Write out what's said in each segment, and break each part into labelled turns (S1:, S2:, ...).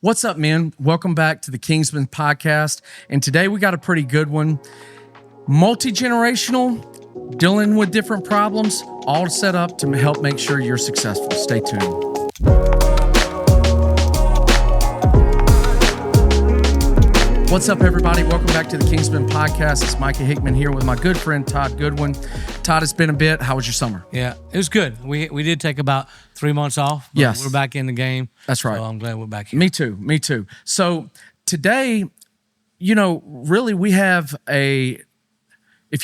S1: What's up, man? Welcome back to the Kingsman Podcast. And today we got a pretty good one. Multi-generational, dealing with different problems, all set up to help make sure you're successful. Stay tuned. What's up, everybody? Welcome back to the Kingsman Podcast. It's Micah Hickman here with my good friend, Todd Goodwin. Todd, it's been a bit. How was your summer?
S2: Yeah, it was good. We did take about 3 months off. But
S1: yes.
S2: We're back in the game.
S1: That's right.
S2: So I'm glad we're back here.
S1: Me too. So today, really we have if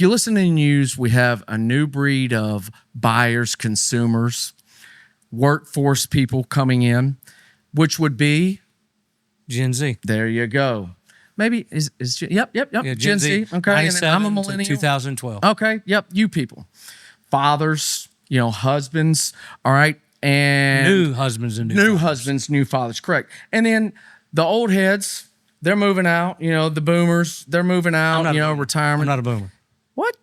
S1: you listen to the news, we have a new breed of buyers, consumers, workforce people coming in, which would be
S2: Gen Z.
S1: There you go. Maybe is yep.
S2: Yeah,
S1: Gen Z. Okay, and then I'm a millennial.
S2: 2012.
S1: Okay, yep. You people, fathers, husbands. All right, and
S2: New husbands and
S1: new husbands, new fathers. Correct. And then the old heads, they're moving out. The boomers, they're moving out. Retirement.
S2: I'm not a boomer.
S1: What?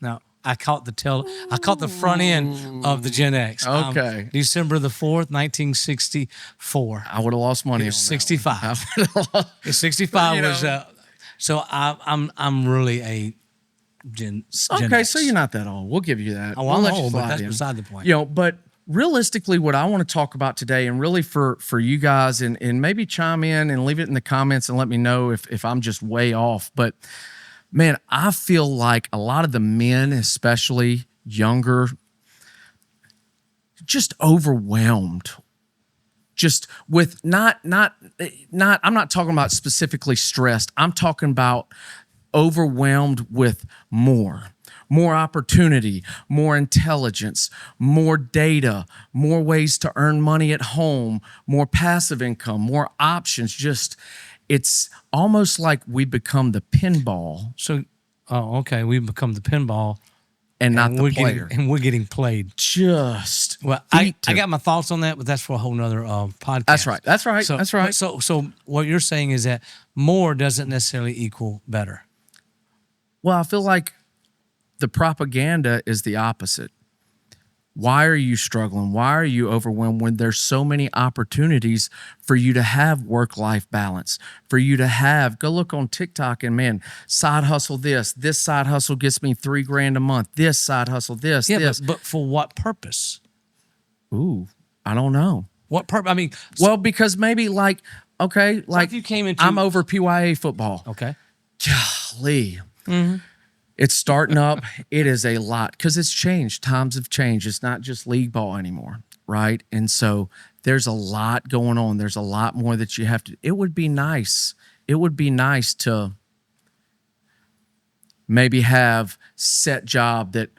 S2: No, I caught the front end of the Gen X.
S1: Okay.
S2: December the 4th, 1964.
S1: I would have lost money.
S2: It's
S1: on
S2: 65.
S1: That.
S2: It's 65 was. So I'm really a Gen
S1: Okay,
S2: X.
S1: so you're not that old. We'll give you that.
S2: Oh,
S1: we'll
S2: I'm
S1: let you
S2: old, but
S1: slide
S2: that's
S1: in.
S2: beside the point.
S1: But realistically, what I want to talk about today, and really for you guys, and maybe chime in and leave it in the comments and let me know if I'm just way off. But man, I feel like a lot of the men, especially younger, just overwhelmed. Just with not. I'm not talking about specifically stressed. I'm talking about overwhelmed with more opportunity, more intelligence, more data, more ways to earn money at home, more passive income, more options. Just, it's almost like we become the pinball.
S2: So, okay, we've become the pinball.
S1: And not the player.
S2: We're getting played.
S1: Well,
S2: I got my thoughts on that, but that's for a whole nother podcast.
S1: That's right.
S2: So what you're saying is that more doesn't necessarily equal better.
S1: Well, I feel like the propaganda is the opposite. Why are you struggling? Why are you overwhelmed when there's so many opportunities for you to have work-life balance, for you to go look on TikTok and, man, side hustle this side hustle gets me $3,000 a month, this side hustle this.
S2: But for what purpose?
S1: Ooh, I don't know.
S2: What purpose? I mean,
S1: well, because maybe if you came into, I'm over PYA football.
S2: Okay.
S1: Golly. Mm-hmm. It's starting up. It is a lot because it's changed. Times have changed. It's not just league ball anymore, right? And so there's a lot going on. There's a lot more that you have to. It would be nice. It would be nice to maybe have set job that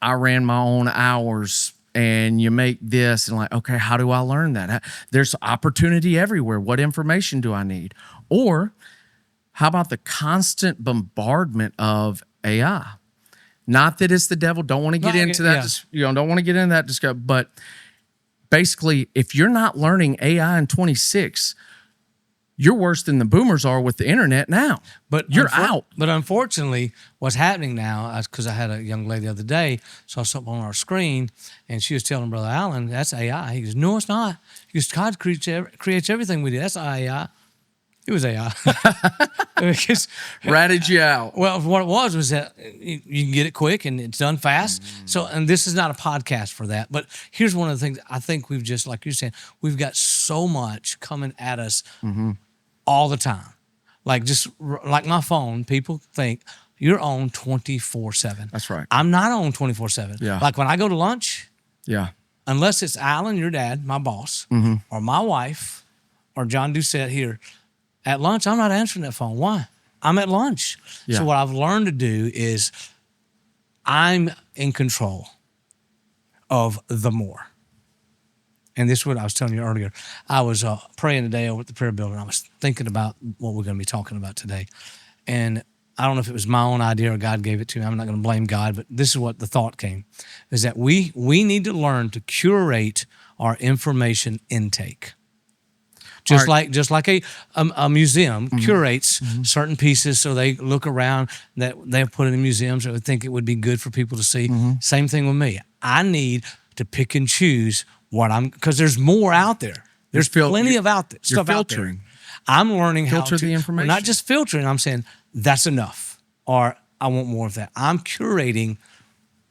S1: I ran my own hours and you make this and okay, how do I learn that? There's opportunity everywhere. What information do I need? Or how about the constant bombardment of AI? Not that it's the devil. Don't want to get into that. Yeah. Don't want to get into that discussion. But basically, if you're not learning AI in 26, you're worse than the boomers are with the internet now. But you're out.
S2: But unfortunately, what's happening now, because I had a young lady the other day, saw something on our screen, and she was telling Brother Allen, that's AI. He goes, no, it's not. He goes, God creates everything we do. That's not AI. It was AI.
S1: Ratted you out.
S2: Well, what it was that you can get it quick and it's done fast. So, and this is not a podcast for that. But here's one of the things I think we've just, like you're saying, we've got so much coming at us all the time. Like my phone, people think you're on 24/7.
S1: That's right.
S2: I'm not on 24/7.
S1: Yeah.
S2: Like when I go to lunch,
S1: yeah,
S2: unless it's Alan, your dad, my boss, or my wife, or John Doucette here, at lunch, I'm not answering that phone. Why? I'm at lunch.
S1: Yeah.
S2: So what I've learned to do is I'm in control of the more. And this is what I was telling you earlier. I was praying today over at the prayer building. I was thinking about what we're going to be talking about today. And I don't know if it was my own idea or God gave it to me. I'm not going to blame God, but this is what the thought came, is that we need to learn to curate our information intake. Just like a museum curates certain pieces so they look around that they've put in museums or would think it would be good for people to see. Same thing with me. I need to pick and choose what because there's more out there. There's plenty of stuff out there.
S1: filtering.
S2: I'm learning how
S1: Filter
S2: to
S1: the information.
S2: Not just filtering. I'm saying that's enough, or I want more of that. I'm curating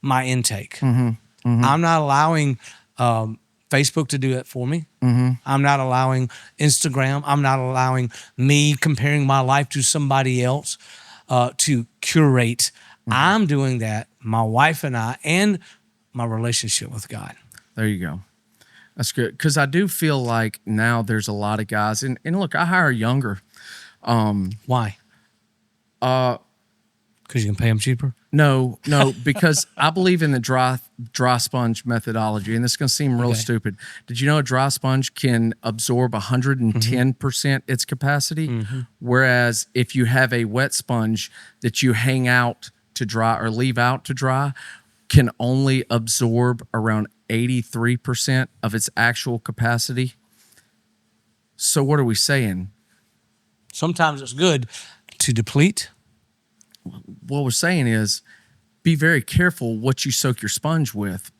S2: my intake. I'm not allowing Facebook to do it for me. I'm not allowing Instagram. I'm not allowing me comparing my life to somebody else to curate. I'm doing that, my wife and I, and my relationship with God.
S1: There you go. That's good. Because I do feel like now there's a lot of guys, and look, I hire younger.
S2: Why? Because you can pay them cheaper?
S1: No, because I believe in the dry sponge methodology, and this is going to seem real stupid. Did you know a dry sponge can absorb 110% its capacity? Whereas if you have a wet sponge that you hang out to dry or leave out to dry, can only absorb around 83% of its actual capacity. So what are we saying?
S2: Sometimes it's good to deplete.
S1: What we're saying is be very careful what you soak your sponge with,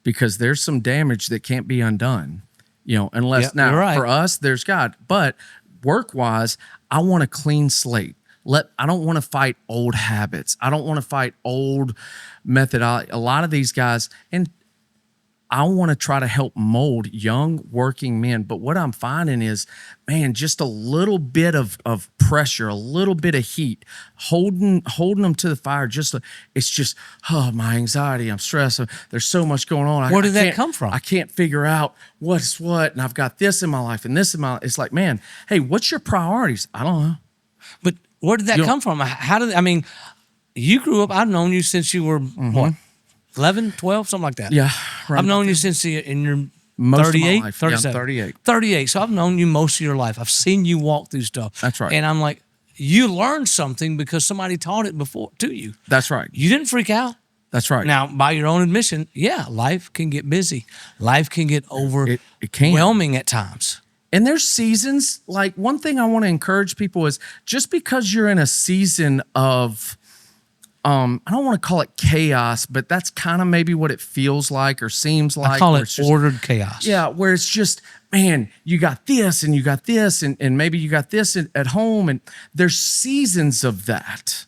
S1: because there's some damage that can't be undone, unless now
S2: right.
S1: For us, there's God. But work-wise, I want a clean slate. I don't want to fight old habits. I don't want to fight old methodology. A lot of these guys, and I want to try to help mold young working men. But what I'm finding is, man, just a little bit of pressure, a little bit of heat, holding them to the fire. It's just, my anxiety, I'm stressed. There's so much going on.
S2: Where did that come from?
S1: I can't figure out what's what. And I've got this in my life and this in my life. It's like, man, hey, what's your priorities? I don't know.
S2: But where did that come from? You grew up, I've known you since you were what? 11, 12, something like that.
S1: Yeah.
S2: I've known you since you're
S1: Most
S2: 38,
S1: of my life.
S2: 37.
S1: Yeah, I'm 38.
S2: 38. So I've known you most of your life. I've seen you walk through stuff.
S1: That's right.
S2: And I'm like, you learned something because somebody taught it before to you.
S1: That's right.
S2: You didn't freak out.
S1: That's right.
S2: Now, by your own admission, life can get busy. Life can get overwhelming at times.
S1: And there's seasons. Like, one thing I want to encourage people is, just because you're in a season of, I don't want to call it chaos, but that's kind of maybe what it feels like or seems like.
S2: I call it ordered chaos.
S1: Yeah, where it's just, man, you got this and you got this and maybe you got this at home, and there's seasons of that.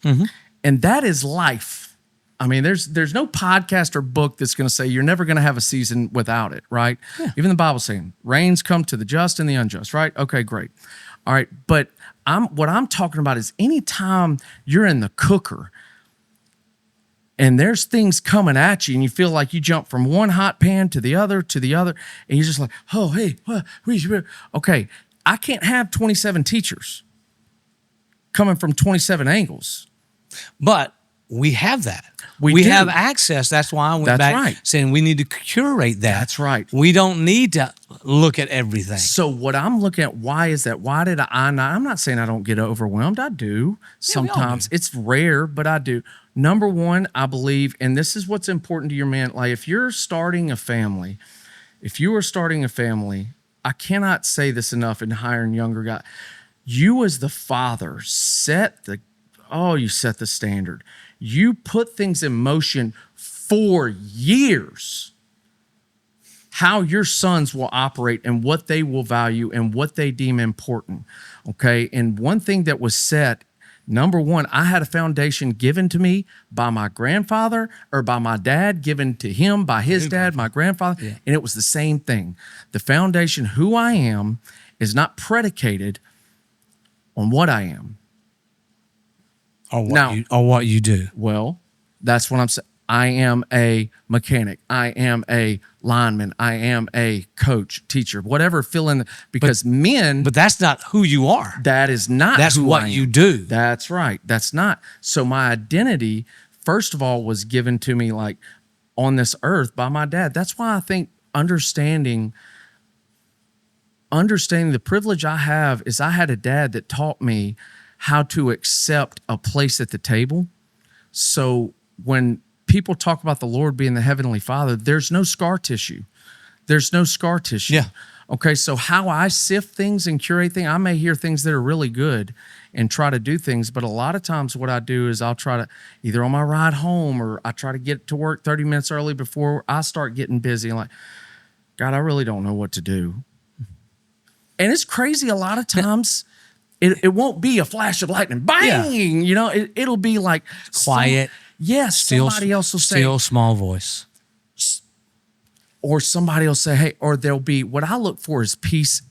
S1: And that is life. I mean, there's no podcast or book that's going to say you're never going to have a season without it, right? Yeah. Even the Bible's saying, rains come to the just and the unjust, right? Okay, great. All right, but what I'm talking about is anytime you're in the cooker and there's things coming at you and you feel like you jump from one hot pan to the other, and you're just like, oh, hey, what? Okay, I can't have 27 teachers coming from 27 angles.
S2: But we have that.
S1: We do.
S2: Have access. That's why I went back saying we need to curate that.
S1: That's right.
S2: We don't need to look at everything.
S1: So what I'm looking at, why is that? Why did I not? I'm not saying I don't get overwhelmed. I do sometimes.
S2: Do.
S1: It's rare, but I do. Number one, I believe, and this is what's important to your man. Like, if you are starting a family, I cannot say this enough in hiring younger guys. You as the father set the standard. You put things in motion for years, how your sons will operate and what they will value and what they deem important, okay? And one thing that was set, number one, I had a foundation given to me by my grandfather, or by my dad, given to him by his dad, my grandfather, and it was the same thing. The foundation, who I am, is not predicated on what I am.
S2: Or what you do.
S1: Well, that's what I'm saying. I am a mechanic. I am a lineman. I am a coach, teacher, whatever. But
S2: that's not who you are.
S1: That is not.
S2: That's
S1: who
S2: what
S1: I am.
S2: you do.
S1: That's right. That's not. So my identity, first of all, was given to me like on this earth by my dad. That's why I think understanding the privilege I have is I had a dad that taught me how to accept a place at the table. So when people talk about the Lord being the Heavenly Father, there's no scar tissue. Yeah. Okay, so how I sift things and curate things, I may hear things that are really good and try to do things, but a lot of times what I do is I'll try to, either on my ride home or I try to get to work 30 minutes early before I start getting busy. And like, God, I really don't know what to do. And it's crazy. A lot of times it won't be a flash of lightning, bang, you know, it'll be like
S2: Quiet.
S1: Yes. Somebody else will say,
S2: still small voice.
S1: or somebody will say, hey, or there'll be, what I look for is peace,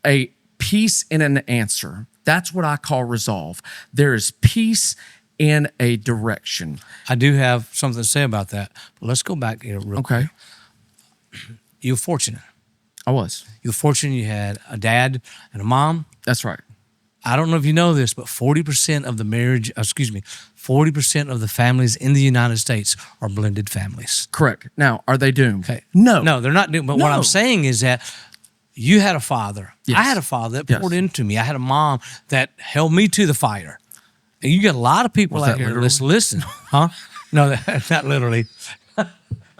S1: a peace in an answer. That's what I call resolve. There is peace in a direction.
S2: I do have something to say about that, but let's go back here real quick. You're fortunate.
S1: I was.
S2: You're fortunate you had a dad and a mom.
S1: That's right.
S2: I don't know if you know this, but 40% of the 40% of the families in the United States are blended families.
S1: Correct. Now, are they doomed?
S2: Okay.
S1: No.
S2: No, they're not doomed. But what
S1: No.
S2: I'm saying is that you had a father.
S1: Yes.
S2: I had a father that
S1: Yes.
S2: poured into me. I had a mom that held me to the fire. And you got a lot of people
S1: Was
S2: out
S1: that
S2: here.
S1: literally?
S2: Listen, huh? No, not literally.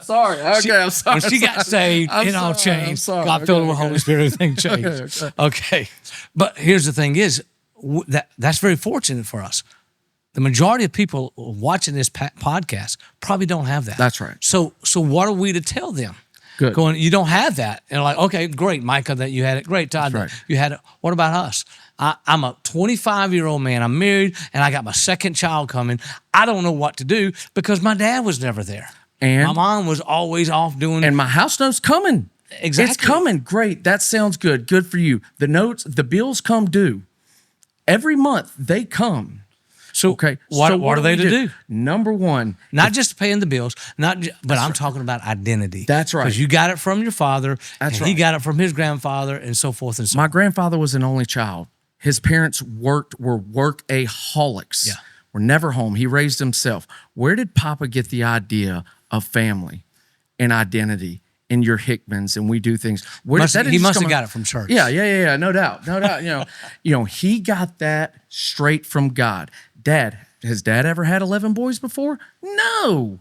S1: Sorry. Okay, I'm sorry.
S2: When she got saved,
S1: I'm
S2: it all
S1: sorry, I'm
S2: changed.
S1: sorry.
S2: God filled her with
S1: Okay.
S2: Holy Spirit, everything changed. Okay. But here's the thing is, that's very fortunate for us. The majority of people watching this podcast probably don't have that.
S1: That's right.
S2: So what are we to tell them?
S1: Good.
S2: Going, you don't have that. And like, okay, great, Micah, that you had it. Great, Todd,
S1: That's right.
S2: that you had it. What about us? I'm a 25-year-old man. I'm married, and I got my second child coming. I don't know what to do because my dad was never there.
S1: And
S2: my mom was always off doing.
S1: And my house note's coming.
S2: Exactly.
S1: It's coming. Great. That sounds good. Good for you. The notes, the bills come due. Every month they come.
S2: So
S1: Okay.
S2: what
S1: So
S2: are they
S1: we
S2: to do?
S1: Number one,
S2: Not just paying the bills, but I'm talking about identity.
S1: That's right.
S2: Because you got it from your father,
S1: That's
S2: and he
S1: right.
S2: got it from his grandfather, and so forth and so
S1: my
S2: on.
S1: grandfather was an only child. His parents were workaholics.
S2: Yeah.
S1: Were never home. He raised himself. Where did Papa get the idea of family and identity in your Hickmans and we do things? Where did that
S2: He
S1: just
S2: must
S1: come
S2: have
S1: up?
S2: got it from church.
S1: Yeah. No doubt. He got that straight from God. Has dad ever had 11 boys before? No.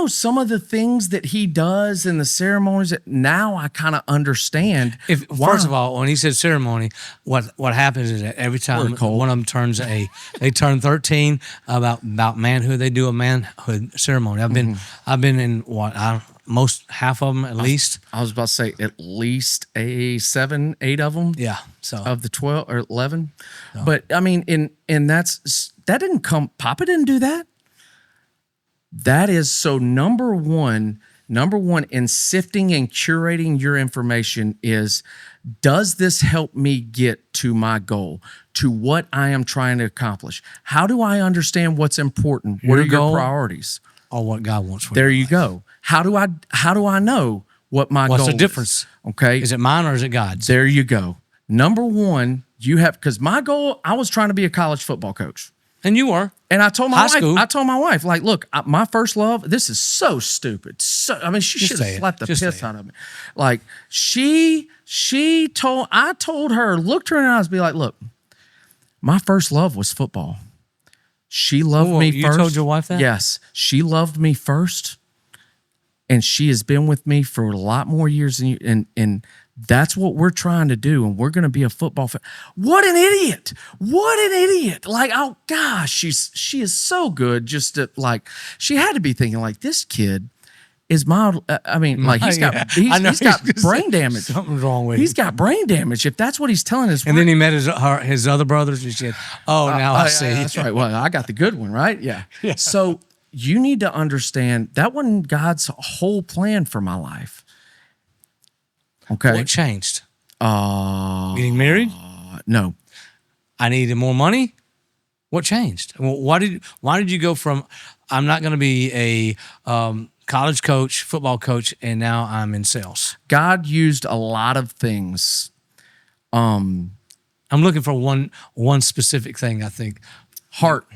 S1: Some of the things that he does in the ceremonies that now I kind of understand.
S2: First of all, when he said ceremony, what happens is that every time
S1: Word cold.
S2: one of them they turn 13 about manhood, they do a manhood ceremony. I've been in half of them at least.
S1: I was about to say at least 7, 8 of them.
S2: Yeah. So
S1: Of the 12 or 11. But I mean, that didn't come, Papa didn't do that. That is so number one in sifting and curating your information is, does this help me get to my goal, to what I am trying to accomplish? How do I understand what's important? What are your
S2: goal
S1: priorities?
S2: or what God wants for
S1: There
S2: you.
S1: you go. How do I know what my goal is?
S2: What's the difference?
S1: Okay.
S2: Is it mine or is it God's?
S1: There you go. Number one, because my goal, I was trying to be a college football coach.
S2: And you were.
S1: And I told
S2: High school.
S1: my wife, like, look, my first love, this is so stupid. She
S2: Just
S1: should
S2: say
S1: have
S2: it.
S1: slapped the
S2: Just
S1: piss
S2: say it.
S1: out of me. Like, I told her, looked her in the eyes, be like, look, my first love was football. She loved me
S2: you
S1: first.
S2: told your wife that?
S1: Yes. She loved me first. And she has been with me for a lot more years than you. And that's what we're trying to do. And we're going to be a football fan. What an idiot. What an idiot. Like, oh gosh, she is so good. Just to, like, she had to be thinking like, this kid is mild. He's got brain damage.
S2: Something's wrong with
S1: He's
S2: him.
S1: got brain damage. If that's what he's telling us.
S2: And then he met his other brothers and said, oh, now I see.
S1: That's right. Well, I got the good one, right? Yeah. So you need to understand that wasn't God's whole plan for my life. Okay.
S2: What changed? Getting married?
S1: No.
S2: I needed more money? What changed? Why did you go from, I'm not going to be a college coach, football coach, and now I'm in sales?
S1: God used a lot of things.
S2: I'm looking for one specific thing, I think.
S1: Heart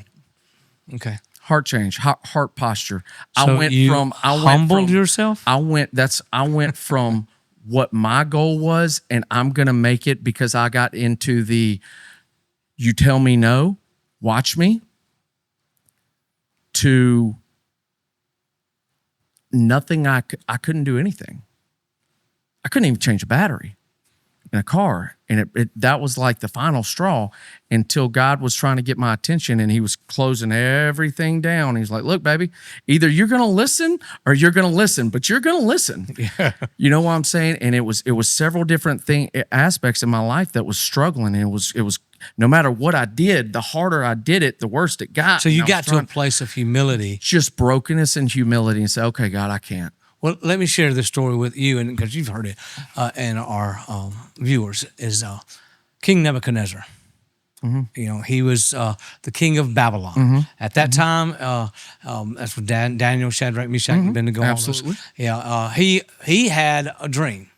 S2: Okay.
S1: change, heart posture.
S2: So humbled yourself?
S1: I went from what my goal was, and I'm going to make it because I got into you tell me no, watch me, to nothing. I couldn't do anything. I couldn't even change a battery. in a car. And that was like the final straw until God was trying to get my attention and he was closing everything down. He's like, look, baby, either you're going to listen or you're going to listen, but you're going to listen.
S2: Yeah.
S1: You know what I'm saying? And it was several different aspects in my life that was struggling. And it was no matter what I did, the harder I did it, the worse it got.
S2: So you got to a place of humility.
S1: Just brokenness and humility and say, okay, God, I can't.
S2: Well, let me share this story with you, and because you've heard it, and our viewers, is King Nebuchadnezzar. Mm-hmm. You know, he was the king of Babylon. Mm-hmm. At that time, that's what Daniel, Shadrach, Meshach, and Abednego.
S1: Absolutely.
S2: Yeah, he had a dream,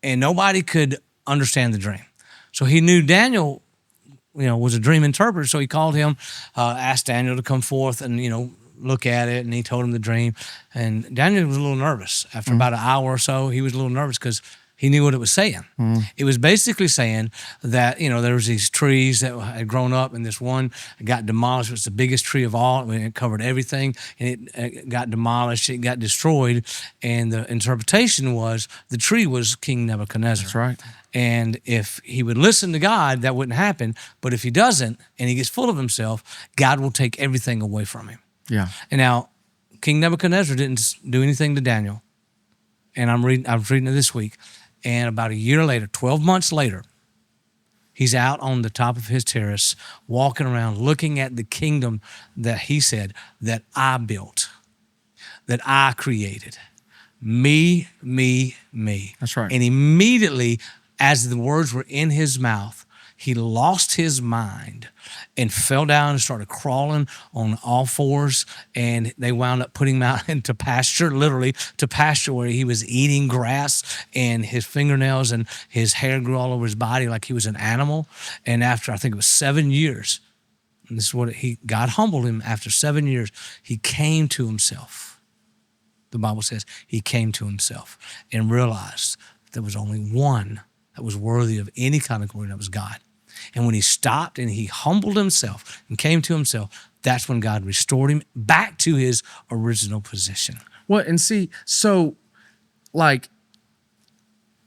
S2: and nobody could understand the dream. So he knew Daniel, was a dream interpreter. So he called him, asked Daniel to come forth and look at it, and he told him the dream. And Daniel was a little nervous. After about an hour or so, he was a little nervous because he knew what it was saying. It was basically saying that, there was these trees that had grown up, and this one got demolished. It was the biggest tree of all. It covered everything, and it got demolished. It got destroyed. And the interpretation was the tree was King Nebuchadnezzar.
S1: That's right.
S2: And if he would listen to God, that wouldn't happen. But if he doesn't, and he gets full of himself, God will take everything away from him.
S1: Yeah.
S2: And now, King Nebuchadnezzar didn't do anything to Daniel. And I was reading it this week. And about a year later, 12 months later, he's out on the top of his terrace, walking around, looking at the kingdom that he said, that I built, that I created. Me, me, me.
S1: That's right.
S2: And immediately, as the words were in his mouth, he lost his mind and fell down and started crawling on all fours. And they wound up putting him out into pasture, literally to pasture, where he was eating grass, and his fingernails and his hair grew all over his body like he was an animal. And after, I think it was 7 years, and this is what God humbled him. After 7 years, he came to himself. The Bible says he came to himself and realized there was only one that was worthy of any kind of glory, and that was God. And when he stopped and he humbled himself and came to himself, that's when God restored him back to his original position.
S1: Well, and see, so like,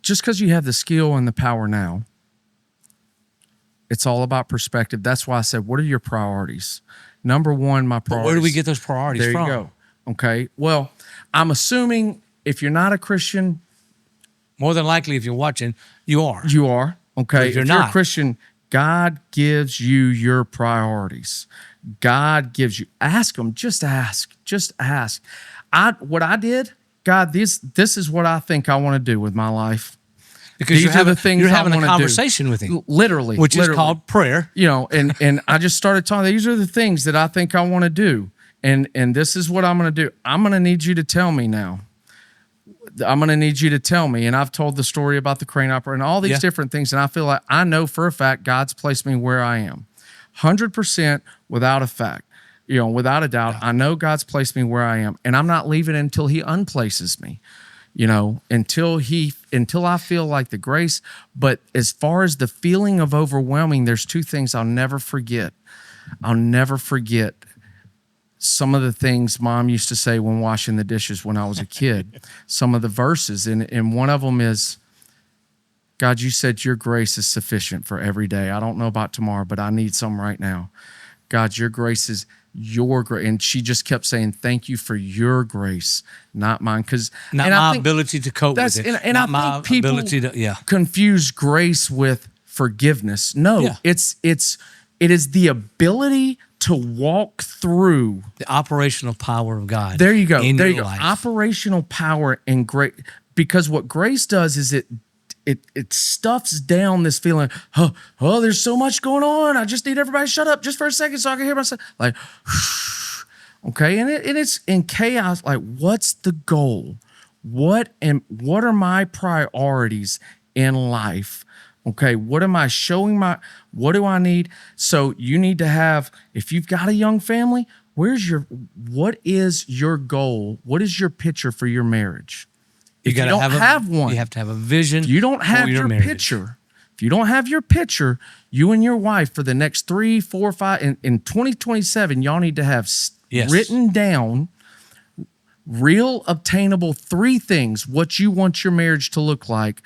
S1: just because you have the skill and the power now, it's all about perspective. That's why I said, what are your priorities? Number one, my priorities.
S2: But where do we get those priorities from?
S1: There you go. Okay. Well, I'm assuming if you're not a Christian,
S2: more than likely, if you're watching, you are.
S1: You are. Okay.
S2: If you're
S1: not
S2: a Christian,
S1: God gives you your priorities. God gives you, ask him, just ask. What I did, God, this is what I think I want to do with my life.
S2: Because you're having a conversation with him.
S1: Literally.
S2: Which is called prayer.
S1: And I just started talking, these are the things that I think I want to do. And this is what I'm going to do. I'm going to need you to tell me now. I'm going to need you to tell me. And I've told the story about the crane operator and all these different things. And I feel like I know for a fact God's placed me where I am. 100% without a fact. Without a doubt, I know God's placed me where I am. And I'm not leaving until he unplaces me. Until I feel like the grace. But as far as the feeling of overwhelming, there's two things I'll never forget. I'll never forget some of the things Mom used to say when washing the dishes when I was a kid. Some of the verses, and one of them is, God, you said your grace is sufficient for every day. I don't know about tomorrow, but I need some right now. God, your grace is your grace. And she just kept saying, thank you for your grace, not mine.
S2: Not my ability to cope with it.
S1: And I think people confuse grace with forgiveness. No, it is the ability to walk through
S2: the operational power of God.
S1: There you go.
S2: In
S1: there
S2: your
S1: you go.
S2: life.
S1: Operational power and grace. Because what grace does is it stuffs down this feeling, oh, there's so much going on. I just need everybody to shut up just for a second so I can hear myself. Like, okay, and it's in chaos. Like, what's the goal? What are my priorities in life? Okay, what am I showing what do I need? So you need to have, if you've got a young family, what is your goal? What is your picture for your marriage? If you don't have one,
S2: you have to have a vision.
S1: If you don't have your picture, if you don't have your picture, you and your wife for the next 3, 4, 5, in 2027, y'all need to have written down real obtainable 3 things, what you want your marriage to look like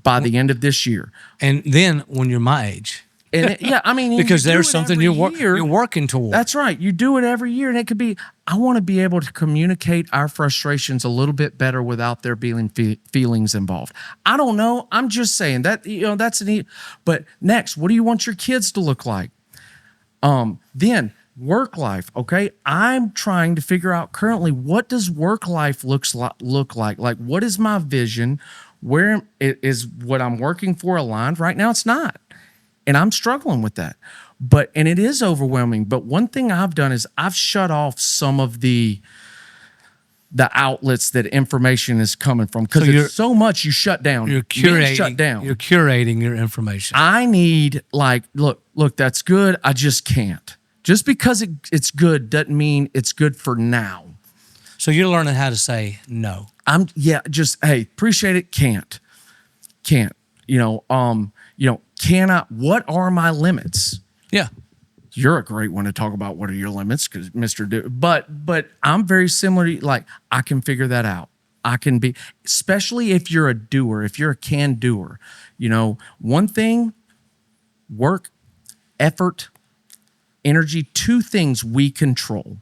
S1: by the end of this year.
S2: And then when you're my age,
S1: And I mean,
S2: because
S1: you do
S2: there's
S1: it
S2: something
S1: every year.
S2: you're working toward.
S1: That's right. You do it every year, and it could be, I want to be able to communicate our frustrations a little bit better without there being feelings involved. I don't know. I'm just saying that, that's but next, what do you want your kids to look like? Then work life. Okay. I'm trying to figure out currently, what does work life look like? Like, what is my vision? Where is what I'm working for aligned? Right now, it's not. And I'm struggling with that. And it is overwhelming. But one thing I've done is I've shut off some of the outlets that information is coming from, because it's so much you shut down.
S2: You're curating.
S1: Shut down.
S2: You're curating your information.
S1: I need, look, that's good. I just can't. Just because it's good doesn't mean it's good for now.
S2: So you're learning how to say no.
S1: Hey, appreciate it. Can't. Can I? What are my limits?
S2: Yeah.
S1: You're a great one to talk about what are your limits, because but I'm very similar to, like, I can figure that out. I can be, especially if you're a doer, if you're a can-doer. One thing, work, effort, energy, two things we control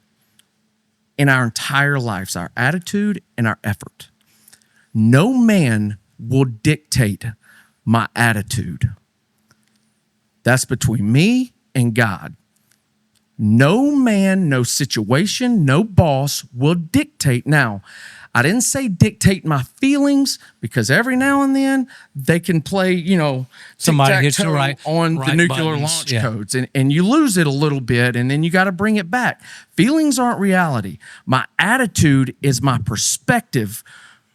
S1: in our entire lives, our attitude and our effort. No man will dictate my attitude. That's between me and God. No man, no situation, no boss will dictate. Now, I didn't say dictate my feelings, because every now and then they can play,
S2: somebody hits the
S1: on the nuclear launch codes, and you lose it a little bit, and then you got to bring it back. Feelings aren't reality. My attitude is my perspective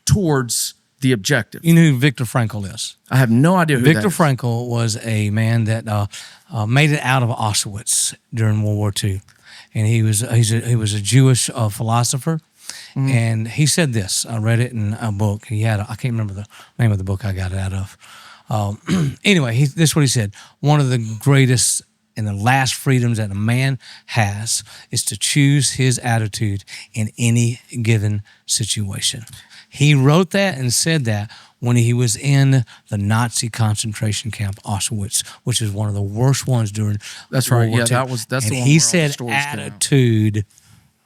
S1: towards the objective.
S2: You know who Viktor Frankl is?
S1: I have no idea who that is.
S2: Viktor Frankl was a man that made it out of Auschwitz during World War II, and he was a Jewish philosopher, and he said this. I read it in a book. He had I can't remember the name of the book I got it out of. Anyway, this is what he said. One of the greatest and the last freedoms that a man has is to choose his attitude in any given situation. He wrote that and said that when he was in the Nazi concentration camp, Auschwitz, which is one of the worst ones during
S1: That's
S2: World
S1: right.
S2: War
S1: Yeah,
S2: II.
S1: that's
S2: and
S1: the one.
S2: He
S1: where
S2: said
S1: all the stories come out.
S2: attitude.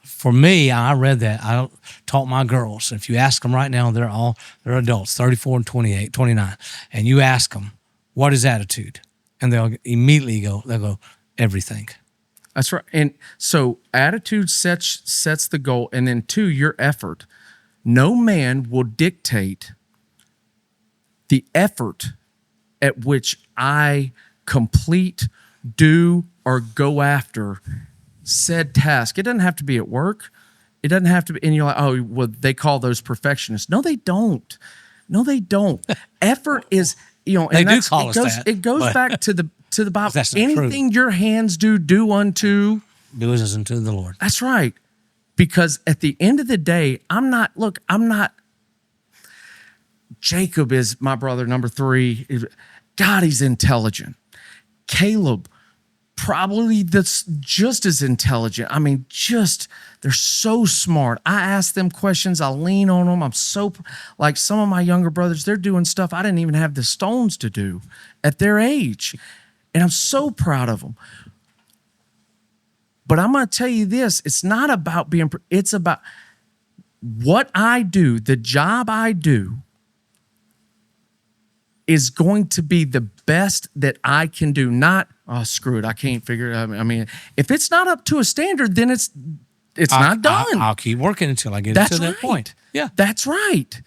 S2: For me, I read that. I taught my girls. If you ask them right now, they're adults, 34 and 28, 29, and you ask them, what is attitude? And they'll immediately go, everything.
S1: That's right. And so attitude sets the goal, and then two, your effort. No man will dictate the effort at which I complete, do, or go after said task. It doesn't have to be at work. It doesn't have to be, and you're like, oh, well, they call those perfectionists. No, they don't. Effort is, and
S2: they do call us that.
S1: It goes back to the Bible.
S2: That's not
S1: Anything
S2: true.
S1: your hands do unto.
S2: Do as unto the Lord.
S1: That's right. Because at the end of the day, Jacob is my brother, number 3. God, he's intelligent. Caleb, probably that's just as intelligent. I mean, they're so smart. I ask them questions. I lean on them. I'm so, like some of my younger brothers, they're doing stuff I didn't even have the stones to do at their age. And I'm so proud of them. But I'm going to tell you this, it's not about it's about what I do, the job I do is going to be the best that I can do. Not, oh, screw it, I can't figure it out. I mean, if it's not up to a standard, then it's not done.
S2: I'll keep working until I get to that point. Yeah.
S1: That's right.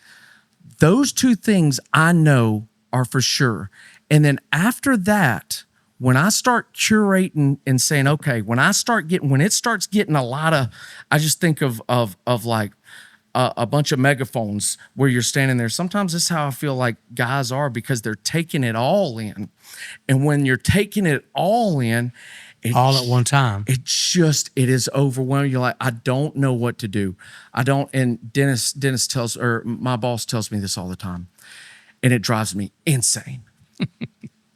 S1: Those two things I know are for sure. And then after that, when I start curating and saying, okay, when it starts getting a lot of, I just think of like a bunch of megaphones where you're standing there. Sometimes this is how I feel like guys are, because they're taking it all in. And when you're taking it all in,
S2: all at one time,
S1: it is overwhelming. You're like, I don't know what to do. I don't. And Dennis my boss tells me this all the time, and it drives me insane.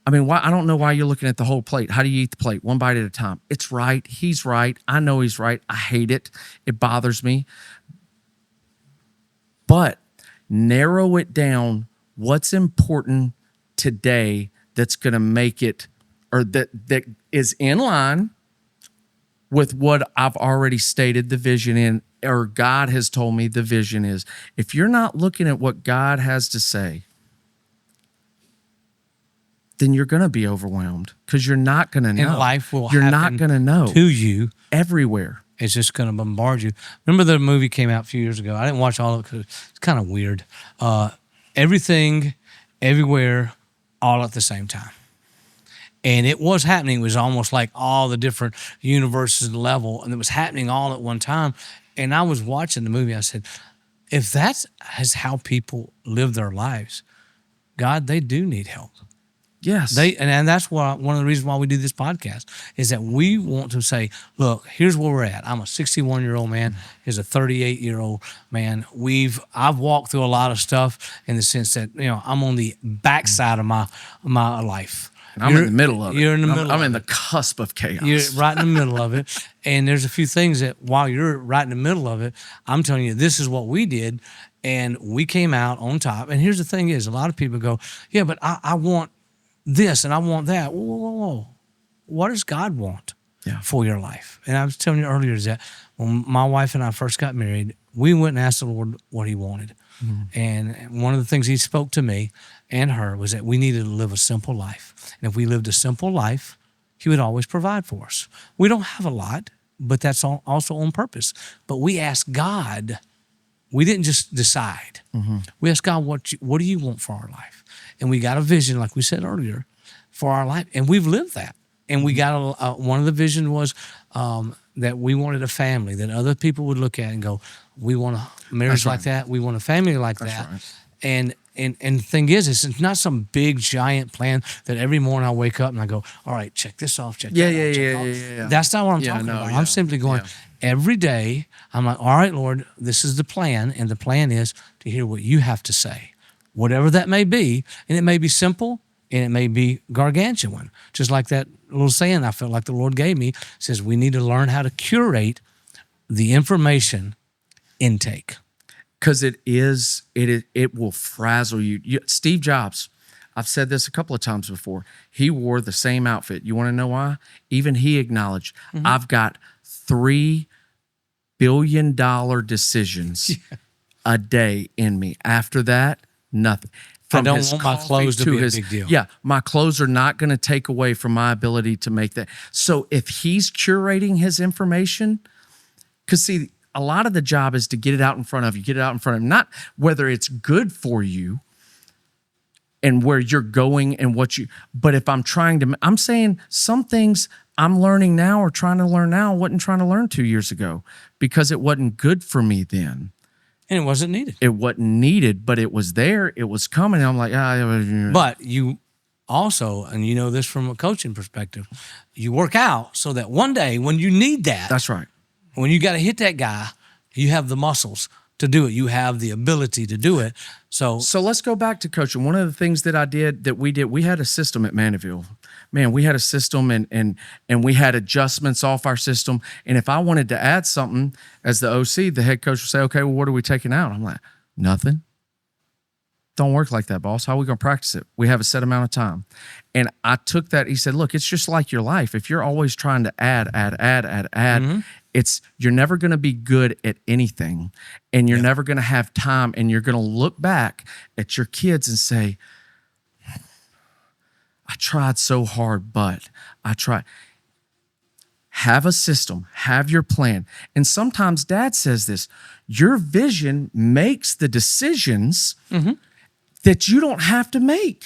S1: I mean, why? I don't know why you're looking at the whole plate. How do you eat the plate? One bite at a time. It's right. He's right. I know he's right. I hate it. It bothers me. But narrow it down. What's important today that's going to make it, or that is in line with what I've already stated the vision in, or God has told me the vision is. If you're not looking at what God has to say, then you're going to be overwhelmed because you're not going to know.
S2: And life will
S1: You're
S2: happen
S1: not going to know
S2: to you.
S1: everywhere.
S2: It's just going to bombard you. Remember the movie came out a few years ago? I didn't watch all of it because it's kind of weird. Everything, everywhere, all at the same time. And it was happening. It was almost like all the different universes level, and it was happening all at one time. And I was watching the movie. I said, if that's how people live their lives, God, they do need help.
S1: Yes.
S2: And that's why one of the reasons why we do this podcast is that we want to say, look, here's where we're at. I'm a 61-year-old man. Here's a 38-year-old man. I've walked through a lot of stuff in the sense that, I'm on the backside of my life.
S1: And I'm in the middle of it.
S2: You're in the middle.
S1: I'm in the cusp of chaos.
S2: You're right in the middle of it. And there's a few things that while you're right in the middle of it, I'm telling you, this is what we did. And we came out on top. And here's the thing is, a lot of people go, yeah, but I want this and I want that. Whoa. What does God want for your life? And I was telling you earlier is that when my wife and I first got married, we went and asked the Lord what he wanted. Mm-hmm. And one of the things he spoke to me and her was that we needed to live a simple life. And if we lived a simple life, he would always provide for us. We don't have a lot, but that's also on purpose. But we asked God, we didn't just decide. Mm-hmm. We asked God, what do you want for our life? And we got a vision, like we said earlier, for our life. And we've lived that. And we got one of the visions was that we wanted a family that other people would look at and go, we want a marriage like that. We want a family like that. Right. And the thing is, it's not some big giant plan that every morning I wake up and I go, all right, check this off, check that off, check off. That's not what I'm talking about. I'm simply going, every day, I'm like, all right, Lord, this is the plan. And the plan is to hear what you have to say, whatever that may be. And it may be simple and it may be gargantuan. Just like that little saying I felt like the Lord gave me, says we need to learn how to curate the information intake.
S1: Because it will frazzle you. Steve Jobs, I've said this a couple of times before. He wore the same outfit. You want to know why? Even he acknowledged, I've got $3 billion decisions a day in me. After that, nothing.
S2: I don't want my clothes to be a big deal.
S1: Yeah, my clothes are not going to take away from my ability to make that. So if he's curating his information, because see, a lot of the job is to get it out in front of you, not whether it's good for you and where you're going and but if I'm saying some things I'm learning now or trying to learn now, I wasn't trying to learn 2 years ago because it wasn't good for me then.
S2: And it wasn't needed.
S1: It wasn't needed, but it was there. It was coming. I'm like,
S2: But you also, and you know this from a coaching perspective, you work out so that one day when you need that.
S1: That's right.
S2: When you got to hit that guy, you have the muscles to do it. You have the ability to do it. So
S1: let's go back to coaching. One of the things that we had a system at Mandeville. Man, we had a system and we had adjustments off our system. And if I wanted to add something as the OC, the head coach would say, okay, well, what are we taking out? I'm like, nothing. Don't work like that, boss. How are we going to practice it? We have a set amount of time. And I took that. He said, look, it's just like your life. If you're always trying to add, you're never going to be good at anything. And you're never going to have time. And you're going to look back at your kids and say, I tried so hard, but I tried. Have a system, have your plan. And sometimes dad says this, your vision makes the decisions that you don't have to make.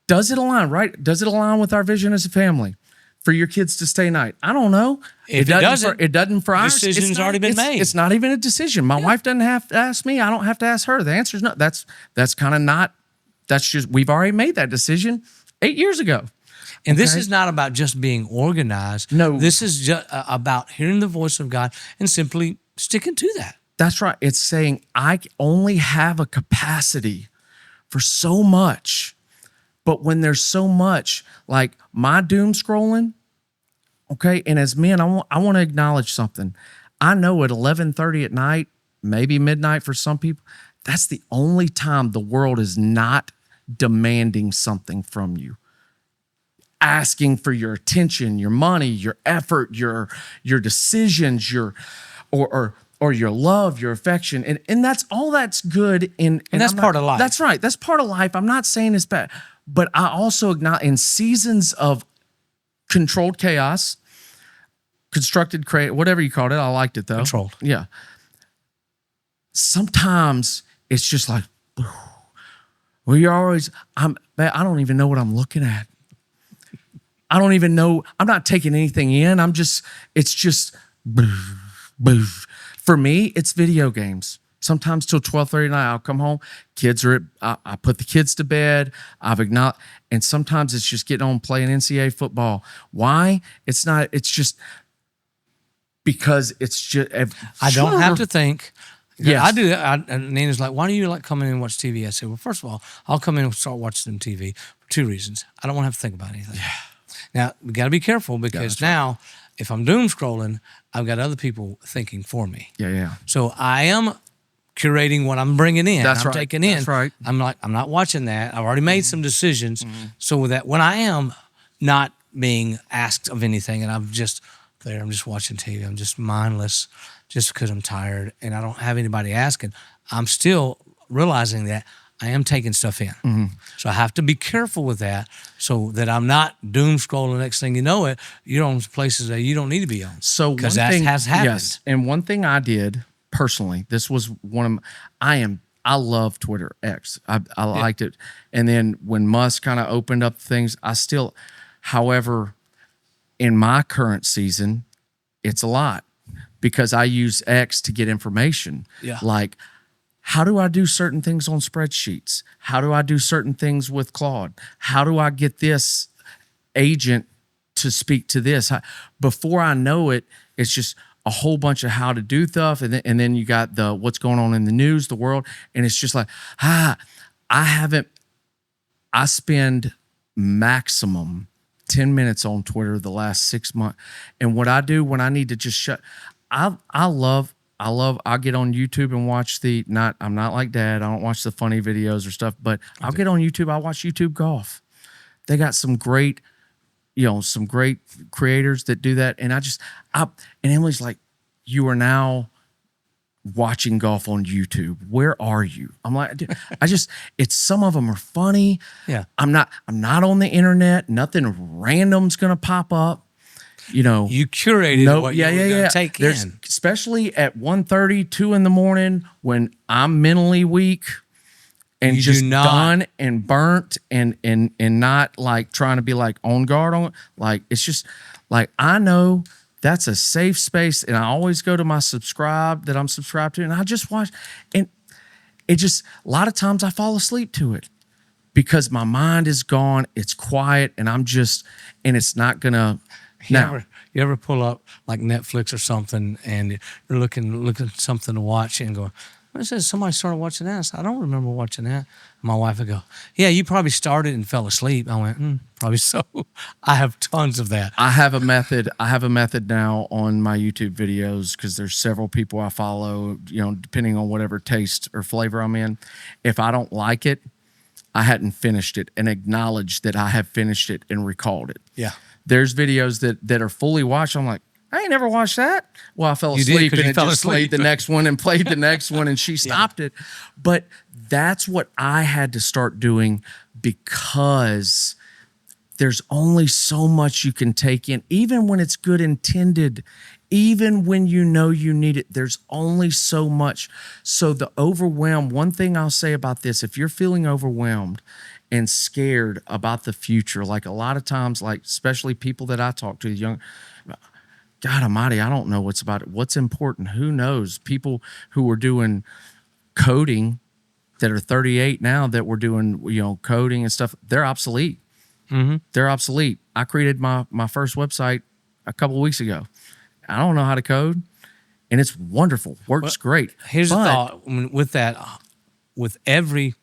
S1: Does it align, right? Does it align with our vision as a family? For your kids to stay night? I don't know.
S2: If it doesn't,
S1: it doesn't for ours.
S2: The decision's already been made.
S1: It's not even a decision. My wife doesn't have to ask me. I don't have to ask her. The answer is no. That's kind of not, that's just, we've already made that decision 8 years ago.
S2: And this is not about just being organized.
S1: No.
S2: This is just about hearing the voice of God and simply sticking to that.
S1: That's right. It's saying I only have a capacity for so much. But when there's so much, like my doom scrolling, okay, and as men, I want to acknowledge something. I know at 11:30 at night, maybe midnight for some people, that's the only time the world is not demanding something from you, asking for your attention, your money, your effort, your decisions, or your love, your affection. And that's all that's good and
S2: that's part of life.
S1: That's right. That's part of life. I'm not saying it's bad, but I also acknowledge in seasons of controlled chaos, constructed whatever you called it. I liked it though.
S2: Controlled.
S1: Yeah. Sometimes it's just like, well, I don't even know what I'm looking at. I don't even know. I'm not taking anything in. It's just, for me, it's video games. Sometimes till 12:30 at night, I'll come home. I put the kids to bed. And sometimes it's just getting on playing NCAA football. Why? It's just because it's just.
S2: I don't have to think.
S1: Yeah,
S2: I do. And Nina's like, why do you like coming in and watch TV? I say, well, first of all, I'll come in and start watching some TV for two reasons. I don't want to have to think about anything. Yeah. Now, we got to be careful because now, if I'm doom scrolling, I've got other people thinking for me.
S1: Yeah.
S2: So I am curating what I'm bringing in. I'm taking in.
S1: That's right.
S2: I'm not watching that. I've already made some decisions so that when I am not being asked of anything and I'm just there, I'm just watching TV, I'm just mindless just because I'm tired and I don't have anybody asking, I'm still realizing that I am taking stuff in. Mm-hmm. So I have to be careful with that so that I'm not doom scrolling. Next thing you know it, you're on places that you don't need to be on.
S1: So
S2: because that has happened.
S1: Yes, and one thing I did personally, this was one of I love Twitter X. I liked it. And then when Musk kind of opened up things, however, in my current season, it's a lot because I use X to get information.
S2: Yeah.
S1: Like, how do I do certain things on spreadsheets? How do I do certain things with Claude? How do I get this agent to speak to this? Before I know it, it's just a whole bunch of how to do stuff. And then you got the what's going on in the news, the world. And it's just like, I spend maximum 10 minutes on Twitter the last 6 months. And what I do when I need to just I'll get on YouTube and watch I'm not like Dad. I don't watch the funny videos or stuff, but I'll get on YouTube. I'll watch YouTube golf. They got some great creators that do that. And and Emily's like, you are now watching golf on YouTube. Where are you? I'm like, dude, some of them are funny.
S2: Yeah. I'm
S1: not on the internet. Nothing random's going to pop up. You curated
S2: what you're going to take in.
S1: Especially at 1:30, 2 in the morning when I'm mentally weak and done and burnt and not like trying to be like on guard on like it's just like I know that's a safe space and I always go to my subscribe that I'm subscribed to and I just watch and it just a lot of times I fall asleep to it because my mind is gone, it's quiet and and it's not gonna.
S2: You ever pull up like Netflix or something and you're looking at something to watch and go, what is this? Somebody started watching that. I said, I don't remember watching that. My wife would go, yeah, you probably started and fell asleep. I went, probably so. I have tons of that.
S1: I have a method now on my YouTube videos because there's several people I follow, depending on whatever taste or flavor I'm in. If I don't like it, I hadn't finished it and acknowledged that I have finished it and recalled it.
S2: Yeah.
S1: There's videos that are fully watched. I'm like, I ain't never watched that. Well, I fell asleep and it just played the next one and played the next one and she stopped it. But that's what I had to start doing because there's only so much you can take in, even when it's good intended, even when you know you need it, there's only so much. So the overwhelm, one thing I'll say about this, if you're feeling overwhelmed and scared about the future, like a lot of times, like especially people that I talk to, young, God Almighty, I don't know what's important. Who knows? People who were doing coding that are 38 now that were doing, coding and stuff, they're obsolete. Mm-hmm. They're obsolete. I created my first website a couple of weeks ago. I don't know how to code, and it's wonderful. Works great.
S2: Here's a thought with that, with every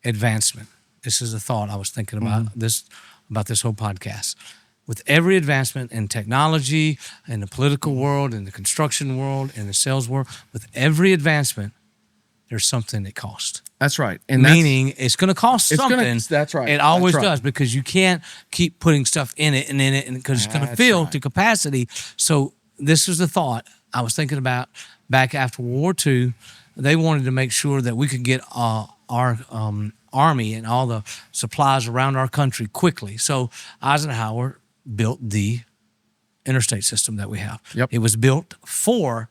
S2: advancement. This is a thought I was thinking about about this whole podcast. With every advancement in technology, in the political world, in the construction world, in the sales world, with every advancement, there's something that costs.
S1: That's right. And
S2: meaning it's going to cost something.
S1: That's right.
S2: It always
S1: That's right.
S2: does, because you can't keep putting stuff in it, and because it's going to fill to capacity. So this was the thought I was thinking about back after World War II. They wanted to make sure that we could get our army and all the supplies around our country quickly. So Eisenhower built the interstate system that we have.
S1: Yep.
S2: It was built for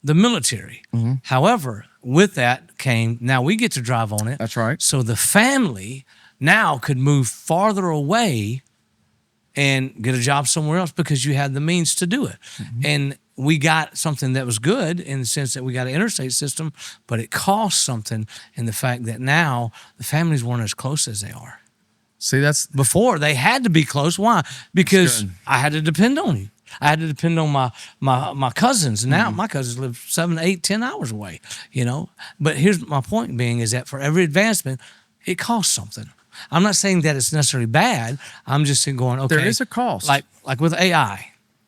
S2: the military.
S1: Mm-hmm.
S2: However, with that came, now we get to drive on it.
S1: That's right.
S2: So the family now could move farther away and get a job somewhere else because you had the means to do it. Mm-hmm. And we got something that was good in the sense that we got an interstate system, but it cost something in the fact that now the families weren't as close as they are.
S1: See, that's
S2: Before, they had to be close. Why? Because I had to depend on you. I had to depend on my cousins. Now my cousins live 7, 8, 10 hours away, But here's my point being is that for every advancement, it costs something. I'm not saying that it's necessarily bad. I'm just going, okay.
S1: there is a cost.
S2: Like with AI.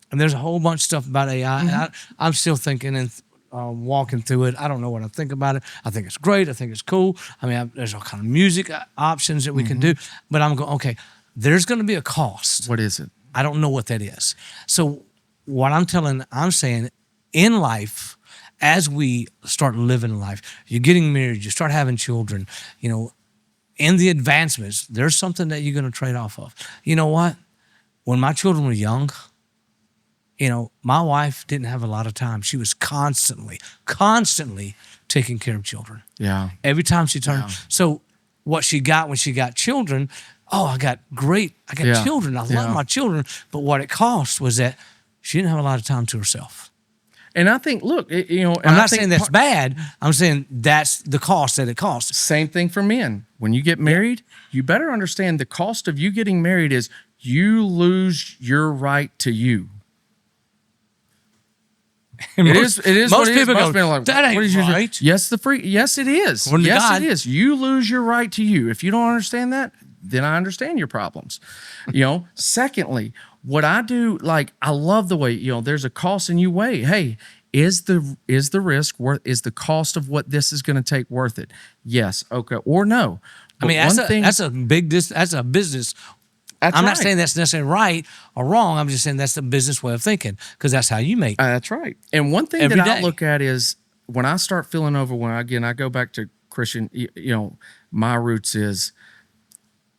S2: And there's a whole bunch of stuff about AI.
S1: Mm-hmm.
S2: And I'm still thinking and walking through it. I don't know what I think about it. I think it's great. I think it's cool. I mean, there's all kind of music options that we can do. But I'm going, okay, there's going to be a cost.
S1: What is it?
S2: I don't know what that is. So what I'm saying in life, as we start living life, you're getting married, you start having children, in the advancements, there's something that you're going to trade off of. You know what? When my children were young, my wife didn't have a lot of time. She was constantly taking care of children.
S1: Yeah.
S2: Every time she turned. Yeah. So what she got when she got children, I got children. I love my children. But what it cost was that she didn't have a lot of time to herself.
S1: And I think, look,
S2: I'm not saying that's bad. I'm saying that's the cost that it costs.
S1: Same thing for men. When you get married, you better understand the cost of you getting married is you lose your right to you. It is.
S2: Most people go,
S1: like,
S2: that ain't right.
S1: Yes, yes, it is. Yes, it is. You lose your right to you. If you don't understand that, then I understand your problems. Secondly, what I do, I love the way, there's a cost and you weigh. Hey, is the risk worth, is the cost of what this is going to take worth it? Yes. Okay. Or no. But
S2: that's a business. I'm not saying that's necessarily right or wrong. I'm just saying that's the business way of thinking because that's how you make.
S1: That's right. And one thing that I look at is when I start feeling overwhelmed, I go back to Christian, my roots is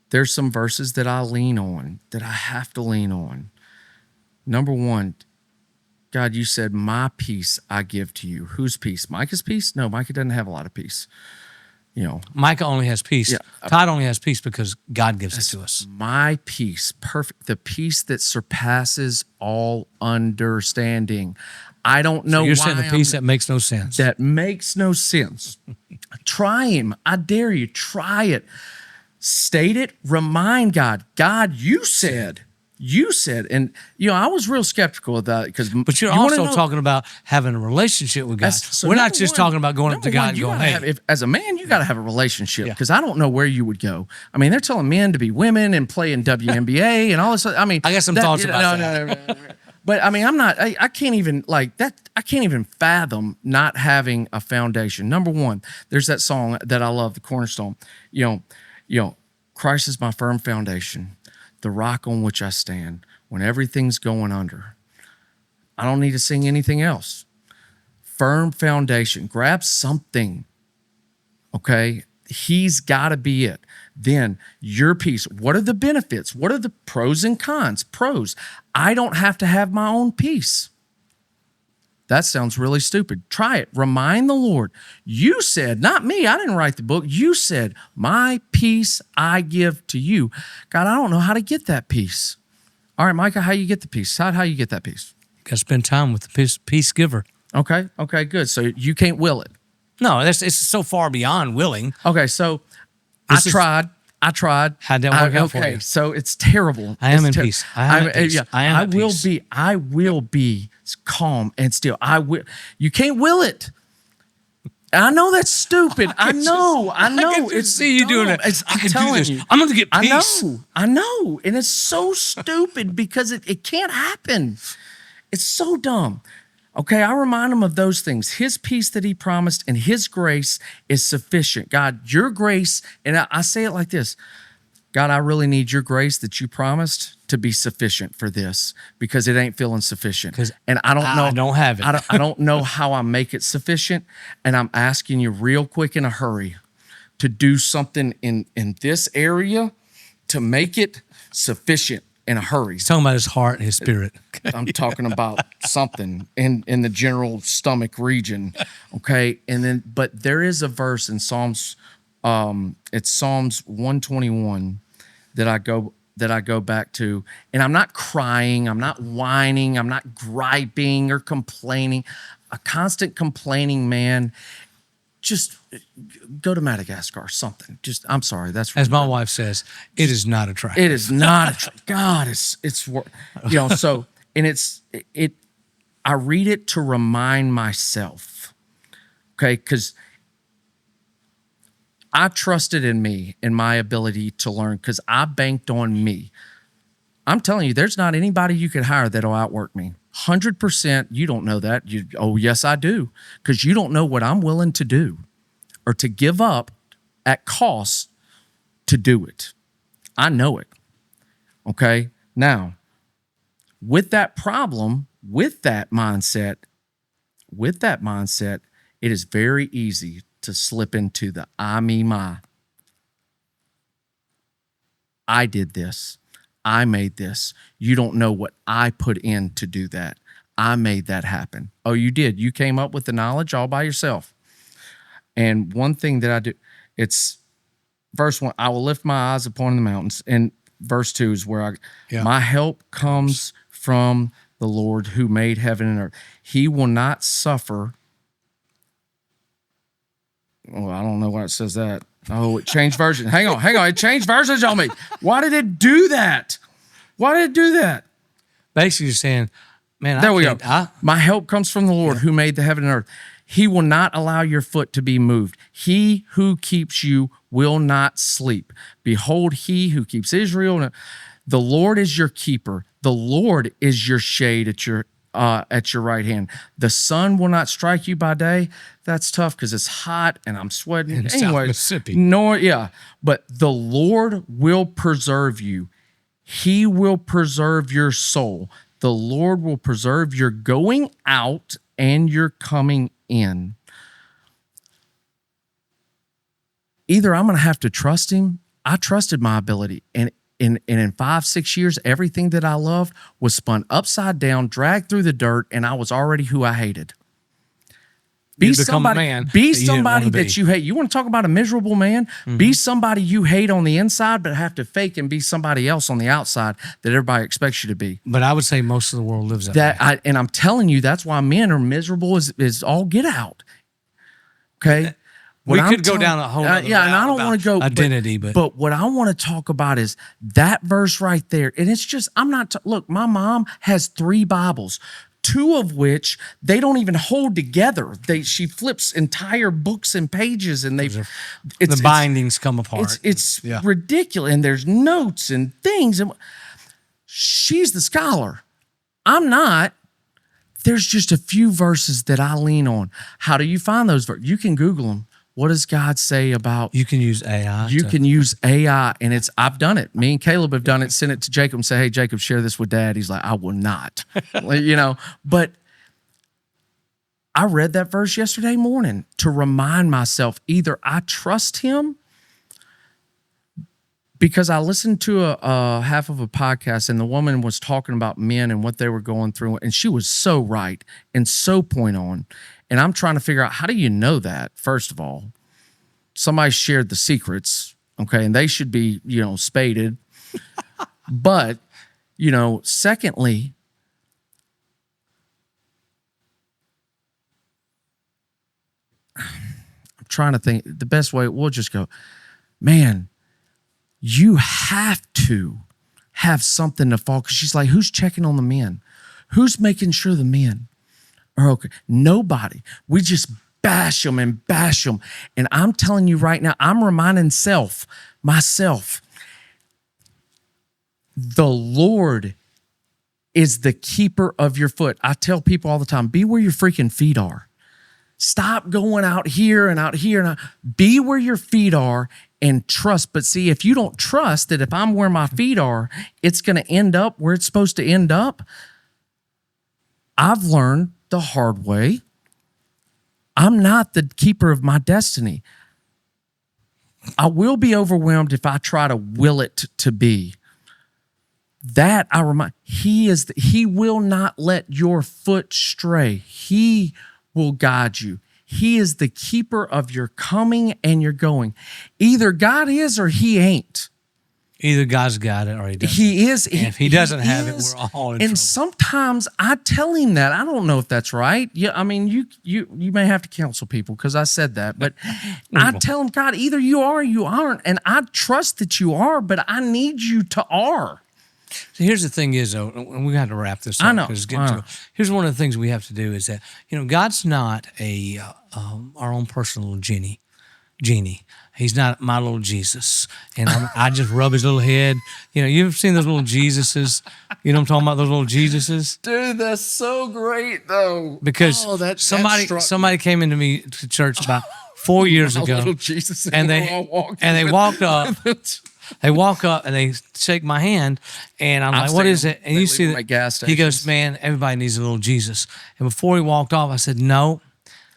S1: there's some verses that I lean on, that I have to lean on. Number one, God, you said, my peace I give to you. Whose peace? Micah's peace? No, Micah doesn't have a lot of peace.
S2: Micah only has peace. Yeah. Todd only has peace because God gives it to us.
S1: My peace, perfect, the peace that surpasses all understanding. I don't know
S2: why. You're saying the peace that makes no sense.
S1: That makes no sense. Try him. I dare you. Try it. State it. Remind God. God, you said. And I was real skeptical of that
S2: but you're also talking about having a relationship with God. We're not just talking about going up to God and going, hey.
S1: As a man, you got to have a relationship because I don't know where you would go. I mean, they're telling men to be women and play in WNBA and all this. I mean,
S2: I got some thoughts about that.
S1: No. But I mean, I can't even that. I can't even fathom not having a foundation. Number one, there's that song that I love, the Cornerstone. Christ is my firm foundation, the rock on which I stand when everything's going under. I don't need to sing anything else. Firm foundation. Grab something. Okay? He's got to be it. Then your peace. What are the benefits? What are the pros and cons? Pros. I don't have to have my own peace. That sounds really stupid. Try it. Remind the Lord. You said, not me, I didn't write the book. You said, my peace I give to you. God, I don't know how to get that peace. All right, Micah, how you get the peace? How you get that peace?
S2: You got to spend time with the peace giver.
S1: Okay, good. So you can't will it.
S2: No, it's so far beyond willing.
S1: Okay, so I tried.
S2: How'd that work out for you?
S1: Okay, so it's terrible.
S2: I am in peace. I
S1: will be calm and still. You can't will it. I know that's stupid. I know.
S2: It's see you doing it. I'm telling you. I'm going to get peace.
S1: I know. And it's so stupid because it can't happen. It's so dumb. Okay, I remind him of those things. His peace that he promised and his grace is sufficient. God, your grace, and I say it like this. God, I really need your grace that you promised to be sufficient for this because it ain't feeling sufficient. And I don't know.
S2: I don't have it.
S1: I don't know how I make it sufficient. And I'm asking you real quick in a hurry to do something in this area to make it sufficient in a hurry.
S2: He's talking about his heart and his spirit.
S1: I'm talking about something in the general stomach region. Okay. And then, but there is a verse in Psalms, it's Psalms 121 that I go back to, and I'm not crying, I'm not whining, I'm not griping or complaining. A constant complaining man, just go to Madagascar, something. Just, I'm sorry, that's
S2: As my wife says, it is not attractive.
S1: it is not. God, it's so, and I read it to remind myself, okay, because I trusted in me and my ability to learn because I banked on me. I'm telling you, there's not anybody you could hire that'll outwork me. 100%. You don't know that. Oh, yes, I do. Because you don't know what I'm willing to do or to give up at cost to do it. I know it. Okay. Now, with that problem, with that mindset, it is very easy to slip into the I, me, my. I did this. I made this. You don't know what I put in to do that. I made that happen. Oh, you did. You came up with the knowledge all by yourself. And one thing that I do, it's verse 1, I will lift my eyes upon the mountains. And verse 2 is where my help comes from the Lord who made heaven and earth. He will not suffer. Well, I don't know why it says that. Oh, it changed version. Hang on. It changed versions on me. Why did it do that?
S2: Basically, you're saying, man,
S1: there we go. My help comes from the Lord who made the heaven and earth. He will not allow your foot to be moved. He who keeps you will not sleep. Behold, he who keeps Israel. The Lord is your keeper. The Lord is your shade at your right hand. The sun will not strike you by day. That's tough because it's hot and I'm sweating.
S2: In South Mississippi.
S1: But the Lord will preserve you. He will preserve your soul. The Lord will preserve your going out and your coming in. Either I'm going to have to trust him. I trusted my ability, and in 5-6 years, everything that I loved was spun upside down, dragged through the dirt, and I was already who I hated. Be somebody that you hate. You want to talk about a miserable man? Mm-hmm. Be somebody you hate on the inside, but have to fake and be somebody else on the outside that everybody expects you to be.
S2: But I would say most of the world lives that way.
S1: And I'm telling you, that's why men are miserable is all get out. Okay?
S2: We could go down a whole other
S1: and I don't want to go
S2: identity,
S1: but what I want to talk about is that verse right there. And it's just, look, my mom has 3 Bibles, 2 of which they don't even hold together. She flips entire books and pages, and the
S2: bindings come apart.
S1: It's ridiculous, and there's notes and things. And she's the scholar. I'm not. There's just a few verses that I lean on. How do you find those verses? You can Google them. What does God say about?
S2: You can use AI.
S1: Can use AI, and I've done it. Me and Caleb have done it. Sent it to Jacob and say, "Hey, Jacob, share this with Dad." He's like, "I will not," But I read that verse yesterday morning to remind myself either I trust Him because I listened to a half of a podcast, and the woman was talking about men and what they were going through, and she was so right and so point on. And I'm trying to figure out, how do you know that? First of all, somebody shared the secrets, okay, and they should be, spaded. But, secondly, I'm trying to think the best way. We'll just go, man, you have to have something to fall. Because she's like, who's checking on the men? Who's making sure the men are okay? Nobody. We just bash them. And I'm telling you right now, I'm reminding myself, the Lord is the keeper of your foot. I tell people all the time, be where your freaking feet are. Stop going out here and out here. Be where your feet are and trust. But see, if you don't trust that if I'm where my feet are, it's going to end up where it's supposed to end up, I've learned the hard way. I'm not the keeper of my destiny. I will be overwhelmed if I try to will it to be. That I remind, he will not let your foot stray. He will guide you. He is the keeper of your coming and your going. Either God is or he ain't.
S2: Either God's got it or he doesn't.
S1: He is.
S2: And if he doesn't have it, we're all in trouble.
S1: And sometimes I tell him that. I don't know if that's right. Yeah, I mean, you may have to counsel people because I said that. But I tell him, God, either you are or you aren't. And I trust that you are, but I need you to are.
S2: So here's the thing is, though, and we got to wrap this up.
S1: I know.
S2: Here's one of the things we have to do is that, God's not our own personal genie. He's not my little Jesus. And I just rub his little head. You've seen those little Jesuses. You know what I'm talking about, those little Jesuses?
S1: Dude, that's so great, though.
S2: Because somebody came into me to church about 4 years ago.
S1: Little Jesus,
S2: and they walked up. They walk up and they shake my hand, and I'm like, "What is it?" And you see that he goes, "Man, everybody needs a little Jesus." And before he walked off, I said, "No,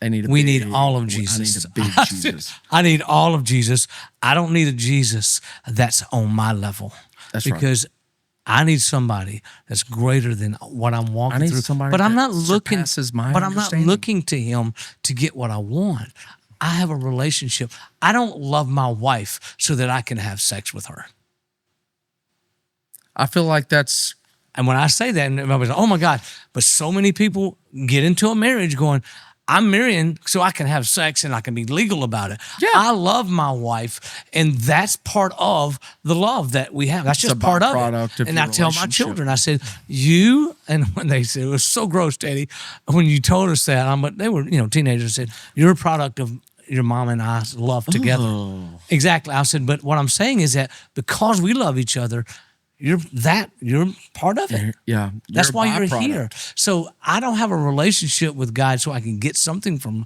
S2: we need all of Jesus.
S1: I need a big Jesus.
S2: I need all of Jesus. I don't need a Jesus that's on my level.
S1: That's
S2: because I need somebody that's greater than what I'm walking through.
S1: Somebody
S2: but I'm not looking.
S1: I'm
S2: not looking to him to get what I want. I have a relationship. I don't love my wife so that I can have sex with her.
S1: I feel like that's...
S2: And when I say that, and everybody's like, oh my God, but so many people get into a marriage going, I'm marrying so I can have sex and I can be legal about it.
S1: Yeah.
S2: I love my wife, and that's part of the love that we have. That's just part of it. And I tell my children, I said, and when they said, it was so gross, Daddy, when you told us that, but they were, teenagers, said, you're a product of your mom and I's love together.
S1: Oh.
S2: Exactly. I said, but what I'm saying is that because we love each other, you're part of it.
S1: Yeah.
S2: That's why you're here. So I don't have a relationship with God so I can get something from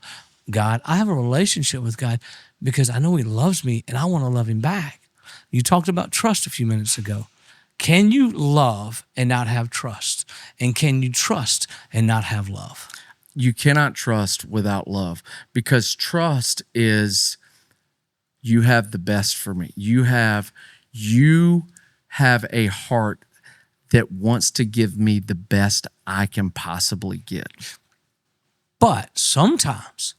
S2: God. I have a relationship with God because I know he loves me and I want to love him back. You talked about trust a few minutes ago. Can you love and not have trust? And can you trust and not have love?
S1: You cannot trust without love, because trust is, you have the best for me. You have a heart that wants to give me the best I can possibly get.
S2: But sometimes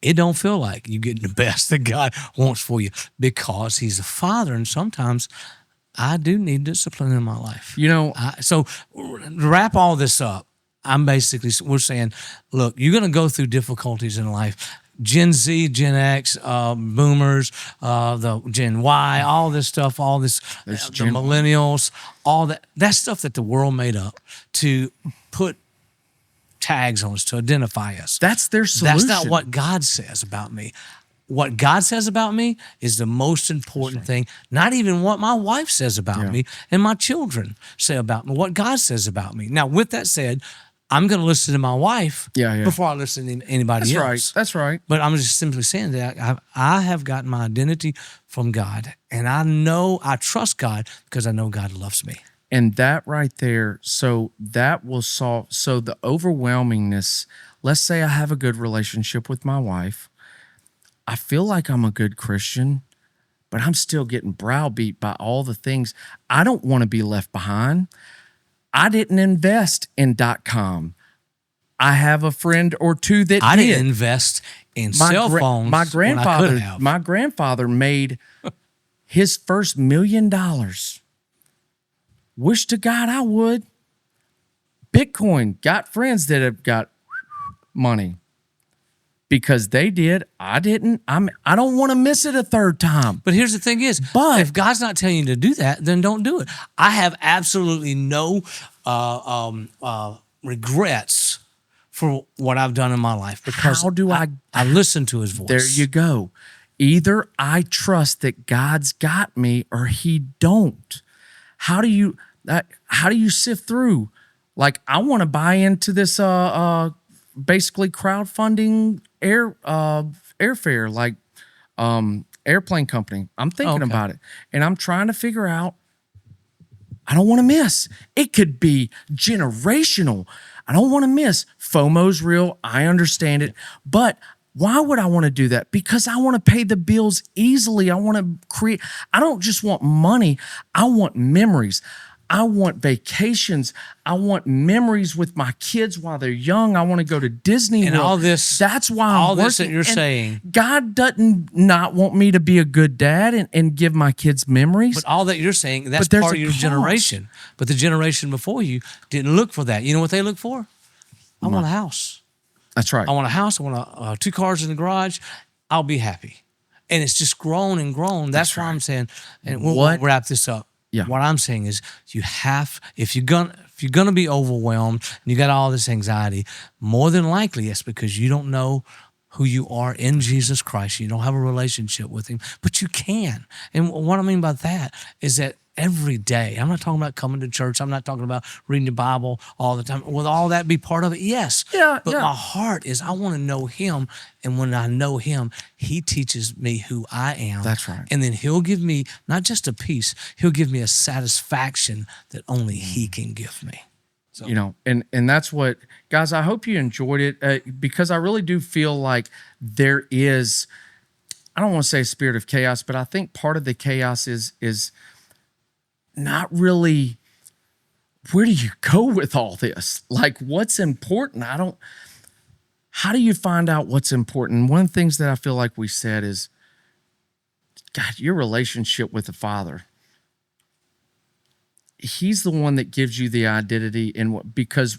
S2: it don't feel like you getting the best that God wants for you because he's a father. And sometimes I do need discipline in my life. So to wrap all this up, we're saying, look, you're going to go through difficulties in life. Gen Z, Gen X, boomers, the Gen Y, all this stuff, the millennials, all that's stuff that the world made up to put tags on us, to identify us.
S1: That's their solution.
S2: That's not what God says about me. What God says about me is the most important thing, not even what my wife says about me and my children say about me, what God says about me. Now, with that said, I'm going to listen to my wife before I listen to anybody else.
S1: That's right.
S2: But I'm just simply saying that I have gotten my identity from God, and I trust God because I know God loves me.
S1: And that right there, so that will solve, so the overwhelmingness, let's say I have a good relationship with my wife. I feel like I'm a good Christian, but I'm still getting browbeat by all the things. I don't want to be left behind. I didn't invest in .com. I have a friend or two that
S2: I didn't invest in cell phones.
S1: My grandfather made his first $1 million. Wish to God I would. Bitcoin, got friends that have got money because they did. I didn't. I don't want to miss it a third time.
S2: But here's the thing is, if God's not telling you to do that, then don't do it. I have absolutely no regrets for what I've done in my life because I listen to his voice.
S1: There you go. Either I trust that God's got me or he don't. How do you sift through Like I want to buy into this basically crowdfunding airfare, like airplane company. I'm thinking about it, and I'm trying to figure out. I don't want to miss. It could be generational. I don't want to miss. FOMO's real. I understand it. But why would I want to do that? Because I want to pay the bills easily. I want to create. I don't just want money. I want memories. I want vacations. I want memories with my kids while they're young. I want to go to Disney
S2: And
S1: World.
S2: all this,
S1: That's why I'm
S2: all
S1: working.
S2: this that you're
S1: And
S2: saying.
S1: God doesn't not want me to be a good dad and give my kids memories.
S2: But all that you're saying, that's
S1: But there's
S2: part
S1: a
S2: of your
S1: cost.
S2: generation. But the generation before you didn't look for that. You know what they look for? I want a house.
S1: That's right.
S2: I want a house. I want 2 cars in the garage. I'll be happy. And it's just grown and grown. That's why I'm saying, and we'll wrap this up.
S1: Yeah.
S2: What I'm saying is, you have, if you're gonna be overwhelmed and you got all this anxiety, more than likely it's because you don't know who you are in Jesus Christ. You don't have a relationship with Him, but you can. And what I mean by that is that every day, I'm not talking about coming to church. I'm not talking about reading the Bible all the time. Will all that be part of it? Yes.
S1: Yeah.
S2: But my heart is, I want to know Him. And when I know Him, He teaches me who I am.
S1: That's right.
S2: And then He'll give me not just a peace, He'll give me a satisfaction that only He can give me. So.
S1: You know, and that's what, guys, I hope you enjoyed it because I really do feel like there is, I don't want to say a spirit of chaos, but I think part of the chaos is not really, where do you go with all this? Like, what's important? How do you find out what's important? One of the things that I feel like we said is, God, your relationship with the Father. He's the one that gives you the identity, and because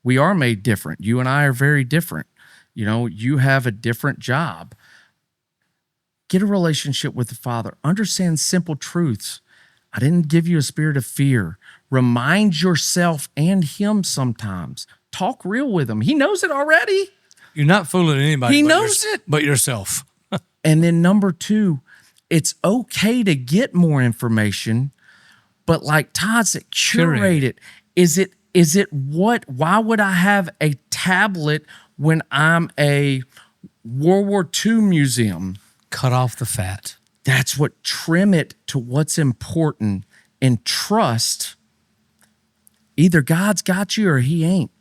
S1: we are made different. You and I are very different. You know, you have a different job. Get a relationship with the Father. Understand simple truths. I didn't give you a spirit of fear. Remind yourself and Him sometimes. Talk real with Him. He knows it already.
S2: You're not fooling anybody.
S1: He knows it.
S2: But yourself.
S1: And then number 2, it's okay to get more information, but like Todd said, curate it. Is it why would I have a tablet when I'm a World War II museum?
S2: Cut off the fat.
S1: That's what, trim it to what's important and trust. Either God's got you or He ain't.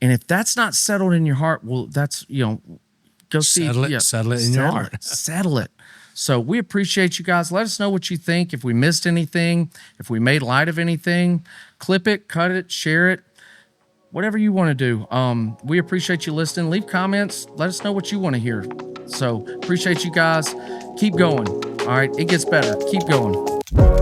S1: And if that's not settled in your heart, well, that's, go see.
S2: Settle it in your heart.
S1: Settle it. So we appreciate you guys. Let us know what you think. If we missed anything, if we made light of anything, clip it, cut it, share it, whatever you want to do. We appreciate you listening. Leave comments. Let us know what you want to hear. So appreciate you guys. Keep going. All right. It gets better. Keep going.